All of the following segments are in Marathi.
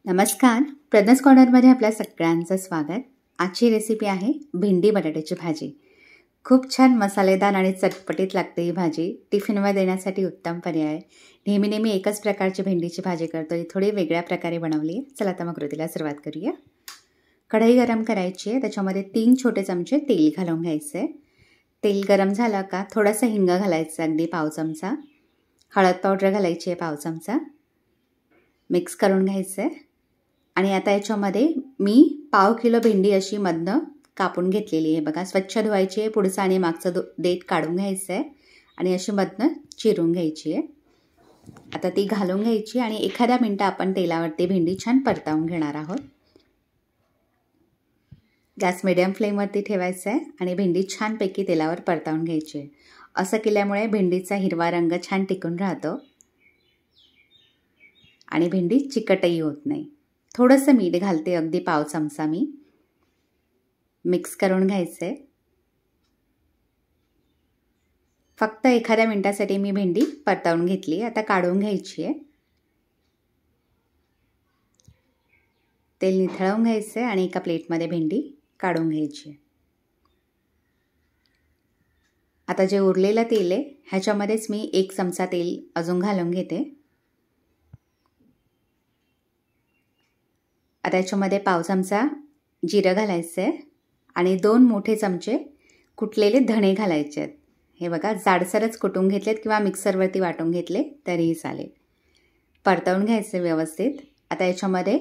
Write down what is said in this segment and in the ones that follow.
नमस्कार, प्रज्ञास कॉर्नरमध्ये आपल्या सगळ्यांचं स्वागत। आजची रेसिपी आहे भेंडी बटाट्याची भाजी। खूप छान मसालेदार आणि चटपटीत लागते ही भाजी। टिफिनवर देण्यासाठी उत्तम पर्याय। नेहमी एकच प्रकारची भेंडीची भाजी करतो, ही थोडी वेगळ्या प्रकारे बनवली आहे। चला आता मग कृतीला सुरुवात करूया। कढई गरम करायची आहे, त्याच्यामध्ये 3 छोटे चमचे तेल घालून घ्यायचे। तेल गरम झालं का थोडासा हिंग घालायचा, अगदी पाव चमचा। हळद पावडर घालायची आहे पाव चमचा। मिक्स करून घ्यायचं आहे। आणि आता याच्यामध्ये मी पाव किलो भेंडी अशी मधनं कापून घेतलेली आहे बघा। स्वच्छ धुवायची आहे, पुढचं आणि मागचं देठ काढून घ्यायचं आहे आणि अशी मधनं चिरून घ्यायची आहे। आता ती घालून घ्यायची आणि एखाद्या मिनिट आपण तेलावरती भेंडी छान परतावून घेणार आहोत। गॅस मीडियम फ्लेमवरती ठेवायचा आहे आणि भेंडी छानपैकी तेलावर परतावून घ्यायची आहे। असं केल्यामुळे भेंडीचा हिरवा रंग छान टिकून राहतो आणि भेंडी चिकटही होत नाही। थोडंसं मीठ घालते, अगदी पाव चमचा मी। मिक्स करून घ्यायचे। फक्त एखाद्या मिनिटासाठी मी भेंडी परतावून घेतली, आता काढून घ्यायची आहे। तेल निथळवून घ्यायचे आणि एका प्लेटमध्ये भेंडी काढून घ्यायची आहे। आता जे उरलेलं तेल आहे ह्याच्यामध्येच मी 1 चमचा तेल अजून घालून घेते। आता याच्यामध्ये पाव चमचा जिरं घालायचं आहे आणि 2 मोठे चमचे कुटलेले धणे घालायचे आहेत। हे बघा, जाडसरच कुटून घेतलेत किंवा मिक्सरवरती वाटून घेतले तरीही चालेल। परतवून घ्यायचे व्यवस्थित। आता याच्यामध्ये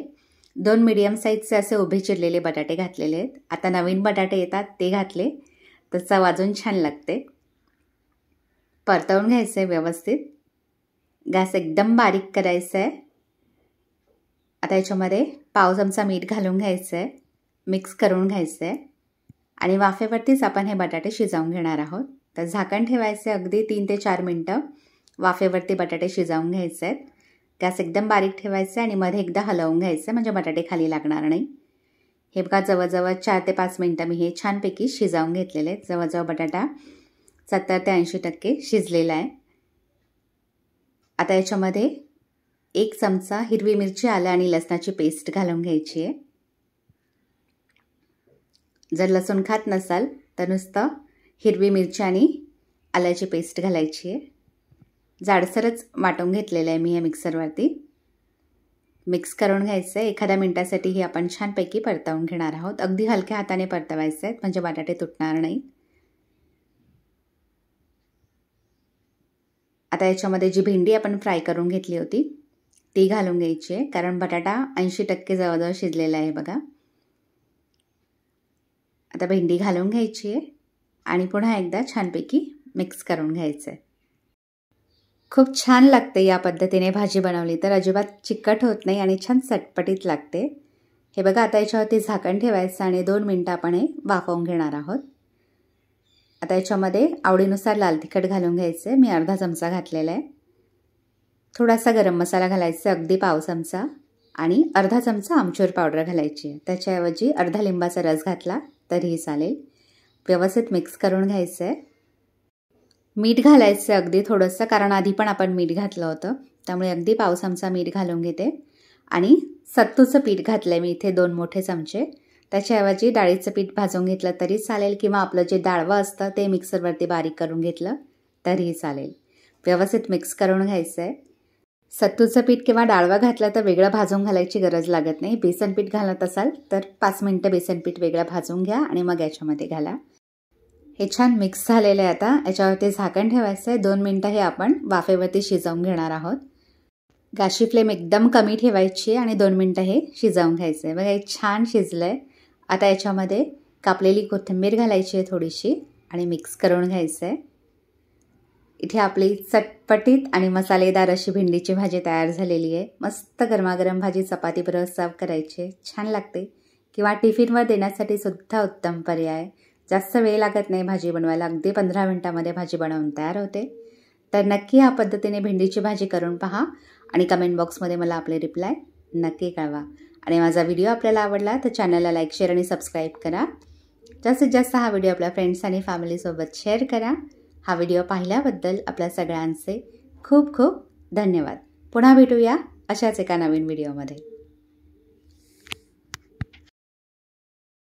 2 मीडियम साईजचे असे उभे चिरलेले बटाटे घातलेले आहेत। आता नवीन बटाटे येतात ते घातले तर चव अजून छान लागते। परतवून घ्यायचे व्यवस्थित। गॅस एकदम बारीक करायचा आहे। आता याच्यामध्ये पाव चमचा मीठ घालून घ्यायचं आहे, मिक्स करून घ्यायचं आहे आणि वाफेवरतीच आपण हे बटाटे शिजवून घेणार आहोत। तर झाकण ठेवायचं आहे, अगदी 3 ते 4 मिनटं वाफेवरती बटाटे शिजवून घ्यायचे आहेत। गॅस एकदम बारीक ठेवायचं आहे आणि मध्ये एकदा हलवून घ्यायचं म्हणजे बटाटे खाली लागणार नाही। हे बघा, जवळजवळ 4 ते 5 मिनटं मी हे छानपैकी शिजवून घेतलेले आहेत। जवळजवळ बटाटा 70 ते 80% शिजलेला आहे। आता याच्यामध्ये 1 चमचा हिरवी मिरची, आलं आणि लसणाची पेस्ट घालून घ्यायची आहे। जर लसूण खात नसाल तर नुसतं हिरवी मिरची आणि आल्याची पेस्ट घालायची आहे। जाडसरच वाटून घेतलेलं आहे मी हे मिक्सरवरती। मिक्स करून घ्यायचं आहे। एखाद्या मिनिटासाठी हे आपण छानपैकी परतवून घेणार आहोत। अगदी हलक्या हाताने परतवायचे आहेत म्हणजे बटाटे तुटणार नाही। आता याच्यामध्ये जी भेंडी आपण फ्राय करून घेतली होती ती घालून घ्यायची आहे, कारण बटाटा 80% जवळजवळ शिजलेला आहे बघा। आता भेंडी घालून घ्यायची आहे आणि पुन्हा एकदा छानपैकी मिक्स करून घ्यायचं आहे। खूप छान लागते या पद्धतीने भाजी बनवली तर, अजिबात चिकट होत नाही आणि छान चटपटीत लागते। हे बघा, आता याच्यावरती झाकण ठेवायचं आणि 2 मिनिटं आपण हे वाफवून घेणार आहोत। आता याच्यामध्ये आवडीनुसार लाल तिखट घालून घ्यायचे, मी अर्धा चमचा घातलेला आहे। थोडासा गरम मसाला घालायचा, अगदी पाव चमचा, आणि अर्धा चमचा आमचूर पावडर घालायची। त्याच्याऐवजी अर्धा लिंबाचा रस घातला तरीही चालेल। व्यवस्थित मिक्स करून घ्यायचं आहे। मीठ घालायचं अगदी थोडंसं, कारण आधी पण आपण मीठ घातलं होतं, त्यामुळे अगदी पाव चमचा मीठ घालून घेते। आणि सत्तूचं पीठ घातलं आहे मी इथे 2 मोठे चमचे। त्याच्याऐवजी डाळीचं पीठ भाजून घेतलं तरी चालेल किंवा आपलं जे डाळवं असतं ते मिक्सरवरती बारीक करून घेतलं तरीही चालेल। व्यवस्थित मिक्स करून घ्यायचं आहे। सत्तूचं पीठ किंवा डाळवा घातलं तर वेगळं भाजून घालायची गरज लागत नाही। बेसन पीठ घालत असाल तर 5 मिनिटं बेसन पीठ वेगळं भाजून घ्या आणि मग याच्यामध्ये घाला। हे छान मिक्स झालेलं आहे। आता याच्यावरती झाकण ठेवायचं आहे। 2 मिनिटं हे आपण वाफेवरती शिजवून घेणार आहोत। गॅसची फ्लेम एकदम कमी ठेवायची आणि 2 मिनिटं हे शिजवून घ्यायचं आहे। बघा, हे छान शिजलं आहे। आता याच्यामध्ये कापलेली कोथिंबीर घालायची आहे थोडीशी आणि मिक्स करून घ्यायचं आहे। इथे आपली चटपटीत आणि मसालेदार अशी भेंडीची भाजी तयार झालेली आहे। मस्त गरमागरम भाजी चपातीबरोबर सर्व करायची, छान लागते किंवा टिफिनवर देण्यासाठी सुद्धा उत्तम पर्याय। जास्त वेळ लागत नाही भाजी बनवायला, अगदी 15 मिनिटांमध्ये भाजी बनवून तयार होते। तर नक्की ह्या पद्धतीने भेंडीची भाजी करून पहा आणि कमेंट बॉक्समध्ये मला आपले रिप्लाय नक्की कळवा। आणि माझा व्हिडिओ आपल्याला आवडला तर चॅनलला लाईक, शेअर आणि सबस्क्राईब करा। जास्तीत जास्त हा व्हिडिओ आपल्या फ्रेंड्स आणि फॅमिलीसोबत शेअर करा। हा व्हिडिओ पाहिल्याबद्दल आपल्या सगळ्यांचे खूप खूप धन्यवाद। पुन्हा भेटूया अशाच एका नवीन व्हिडिओमध्ये।